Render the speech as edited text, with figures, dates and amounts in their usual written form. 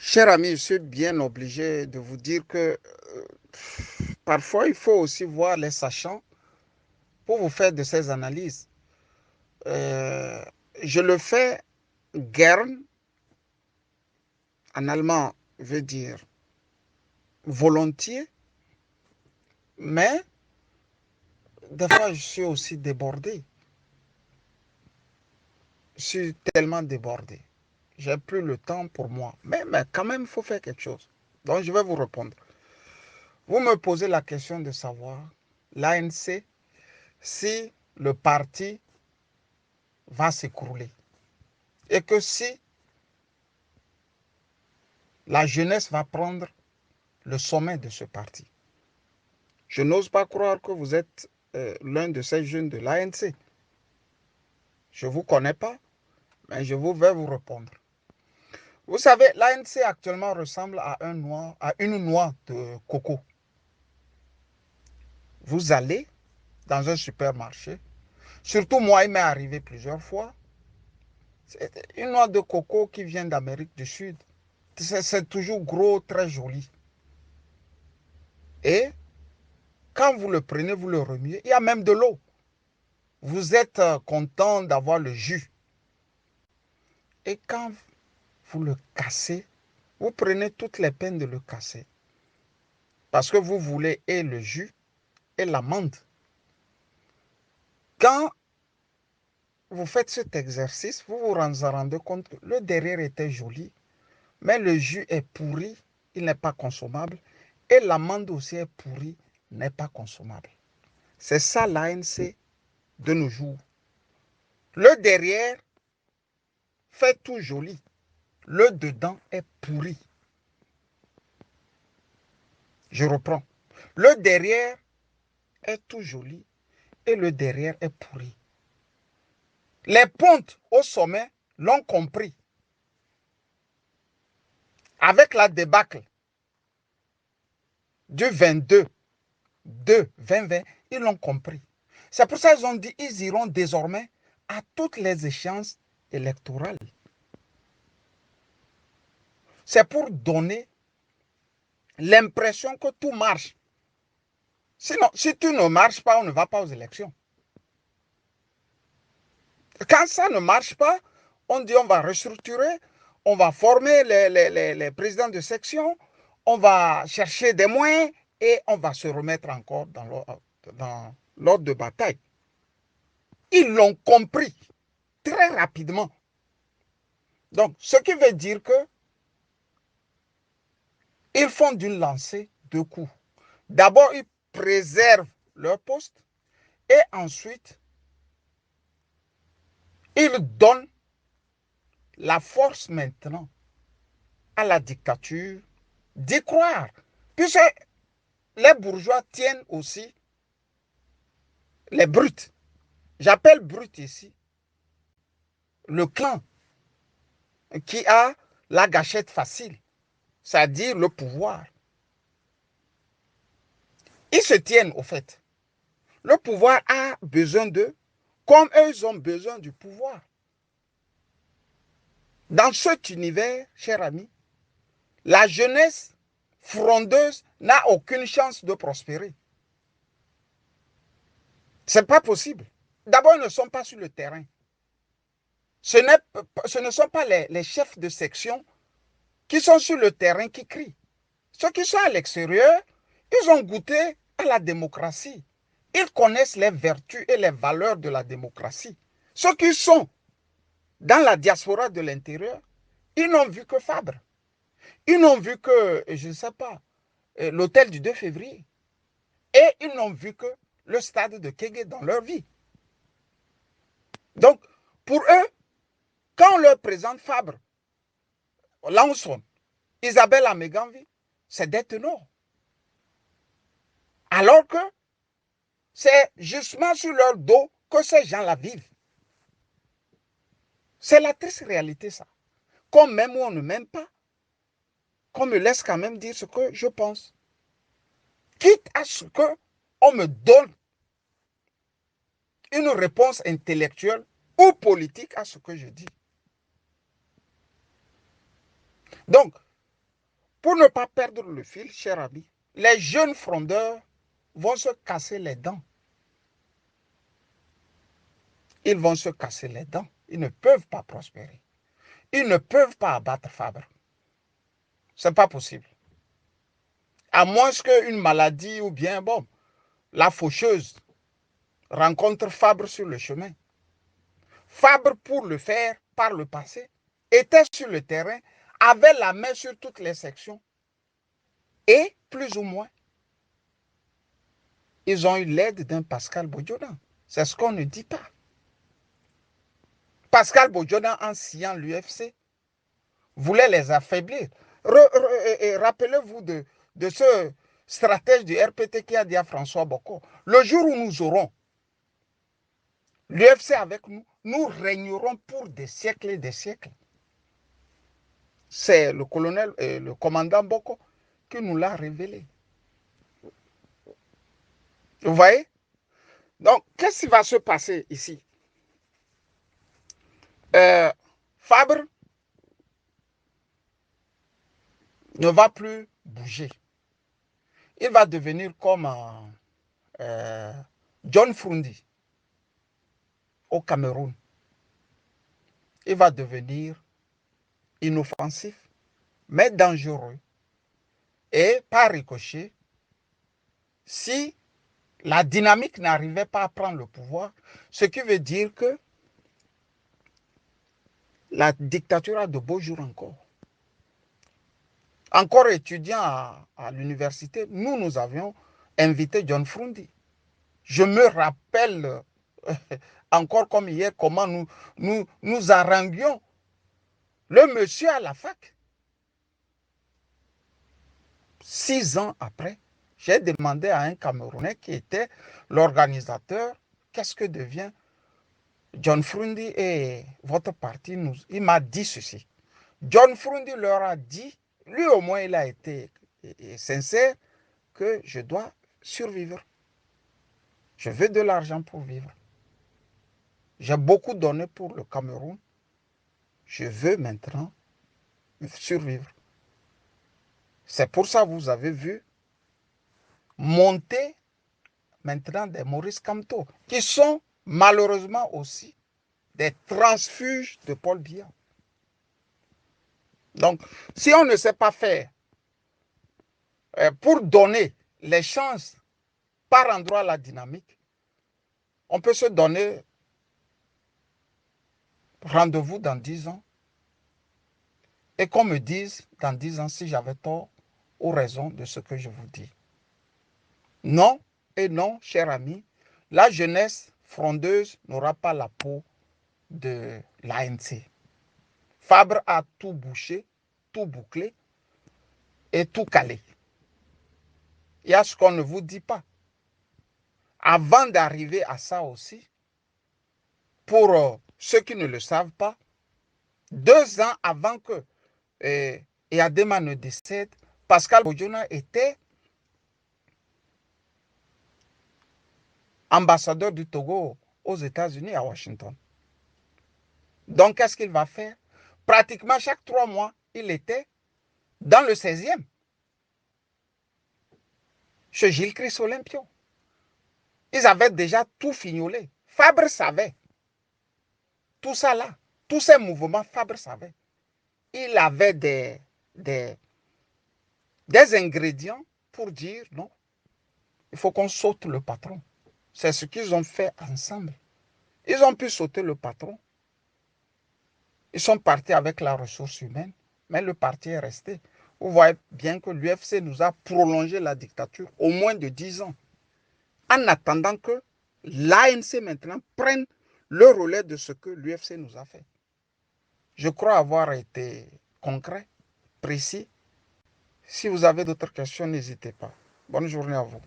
Cher ami, je suis bien obligé de vous dire que parfois il faut aussi voir les sachants pour vous faire de ces analyses. Euh, je le fais gern, en allemand veut dire volontiers, mais des fois je suis aussi débordé. Je suis tellement débordé. J'ai plus le temps pour moi. Mais quand même, il faut faire quelque chose. Donc je vais vous répondre. Vous me posez la question de savoir l'ANC, si le parti va s'écrouler. Et que si la jeunesse va prendre le sommet de ce parti. Je n'ose pas croire que vous êtes l'un de ces jeunes de l'ANC. Je ne vous connais pas, mais je vais vous répondre. Vous savez, l'ANC actuellement ressemble à une noix de coco. Vous allez dans un supermarché, surtout moi, il m'est arrivé plusieurs fois, c'est une noix de coco qui vient d'Amérique du Sud. C'est toujours gros, très joli. Et quand vous le prenez, vous le remuez, il y a même de l'eau. Vous êtes content d'avoir le jus. Et quand vous le cassez, vous prenez toutes les peines de le casser. Parce que vous voulez et le jus et l'amande. Quand vous faites cet exercice, vous vous rendez compte que le derrière était joli, mais le jus est pourri, il n'est pas consommable. Et l'amande aussi est pourrie, n'est pas consommable. C'est ça l'ANC de nos jours. Le derrière fait tout joli. Le dedans est pourri. Je reprends. Le derrière est tout joli et le derrière est pourri. Les pontes au sommet l'ont compris. Avec la débâcle du 22, 2, 2020, ils l'ont compris. C'est pour ça qu'ils ont dit qu'ils iront désormais à toutes les échéances électorales. C'est pour donner l'impression que tout marche. Sinon, si tu ne marches pas, on ne va pas aux élections. Quand ça ne marche pas, on dit on va restructurer, on va former les présidents de section, on va chercher des moyens et on va se remettre encore dans l'ordre de bataille. Ils l'ont compris très rapidement. Donc, ce qui veut dire que ils font d'une lancée deux coups. D'abord, ils préservent leur poste et ensuite, ils donnent la force maintenant à la dictature d'y croire. Puisque les bourgeois tiennent aussi les brutes. J'appelle brut ici le clan qui a la gâchette facile, c'est-à-dire le pouvoir. Ils se tiennent au fait. Le pouvoir a besoin d'eux comme eux ils ont besoin du pouvoir. Dans cet univers, cher ami, la jeunesse frondeuse n'a aucune chance de prospérer. Ce n'est pas possible. D'abord, ils ne sont pas sur le terrain. Ce ne sont pas les chefs de section qui sont sur le terrain qui crient. Ceux qui sont à l'extérieur, ils ont goûté à la démocratie. Ils connaissent les vertus et les valeurs de la démocratie. Ceux qui sont dans la diaspora de l'intérieur, ils n'ont vu que Fabre. Ils n'ont vu que, je ne sais pas, l'hôtel du 2 février. Et ils n'ont vu que le stade de Kégué dans leur vie. Donc, pour eux, quand on leur présente Fabre, Lanson, Isabelle Améganvi, c'est des ténors. Alors que c'est justement sur leur dos que ces gens-là vivent. C'est la triste réalité, ça. Qu'on m'aime ou on ne m'aime pas, qu'on me laisse quand même dire ce que je pense. Quitte à ce qu'on me donne une réponse intellectuelle ou politique à ce que je dis. Donc, Pour ne pas perdre le fil, cher ami, les jeunes frondeurs vont se casser les dents. Ils vont se casser les dents. Ils ne peuvent pas prospérer. Ils ne peuvent pas abattre Fabre. Ce n'est pas possible. À moins qu'une maladie ou bien, bon, la faucheuse rencontre Fabre sur le chemin. Fabre, pour le faire par le passé, était sur le terrain, avait la main sur toutes les sections. Et, plus ou moins, ils ont eu l'aide d'un Pascal Bodjodan. C'est ce qu'on ne dit pas. Pascal Bodjodan, en sciant l'UFC, voulait les affaiblir. Rappelez-vous de ce stratège du RPT qui a dit à François Boko, le jour où nous aurons l'UFC avec nous, nous régnerons pour des siècles et des siècles. C'est le colonel, le commandant Boko qui nous l'a révélé. Vous voyez? Donc, qu'est-ce qui va se passer ici? Fabre ne va plus bouger. Il va devenir comme John Frundi au Cameroun. Il va devenir inoffensif, mais dangereux. Et par ricochet, si la dynamique n'arrivait pas à prendre le pouvoir, ce qui veut dire que la dictature a de beaux jours encore. Encore étudiant à l'université, nous avions invité John Frundi. Je me rappelle encore comme hier comment nous haranguions le monsieur à la fac. 6 ans après, j'ai demandé à un Camerounais qui était l'organisateur, qu'est-ce que devient John Frundi et votre parti. Il m'a dit ceci. John Frundi leur a dit, lui au moins il a été sincère, que je dois survivre. Je veux de l'argent pour vivre. J'ai beaucoup donné pour le Cameroun. Je veux maintenant survivre. C'est pour ça que vous avez vu monter maintenant des Maurice Kamto, qui sont malheureusement aussi des transfuges de Paul Biya. Donc, si on ne sait pas faire pour donner les chances par endroit à la dynamique, on peut se donner rendez-vous dans 10 ans et qu'on me dise dans 10 ans si j'avais tort ou raison de ce que je vous dis. Non et non, cher ami, la jeunesse frondeuse n'aura pas la peau de l'ANC. Fabre a tout bouché, tout bouclé et tout calé. Il y a ce qu'on ne vous dit pas. Avant d'arriver à ça aussi, pour ceux qui ne le savent pas, 2 ans avant que Eyadema ne décède, Pascal Bodjodan était ambassadeur du Togo aux États-Unis à Washington. Donc, qu'est-ce qu'il va faire? Pratiquement chaque 3 mois, il était dans le 16e, chez Gilles Christ Olympio. Ils avaient déjà tout fignolé. Fabre savait. Tout ça là, tous ces mouvements, Fabre savait. Il avait des ingrédients pour dire non, il faut qu'on saute le patron. C'est ce qu'ils ont fait ensemble. Ils ont pu sauter le patron. Ils sont partis avec la ressource humaine, mais le parti est resté. Vous voyez bien que l'UFC nous a prolongé la dictature au moins de 10 ans, en attendant que l'ANC maintenant prenne le relais de ce que l'UFC nous a fait. Je crois avoir été concret, précis. Si vous avez d'autres questions, n'hésitez pas. Bonne journée à vous.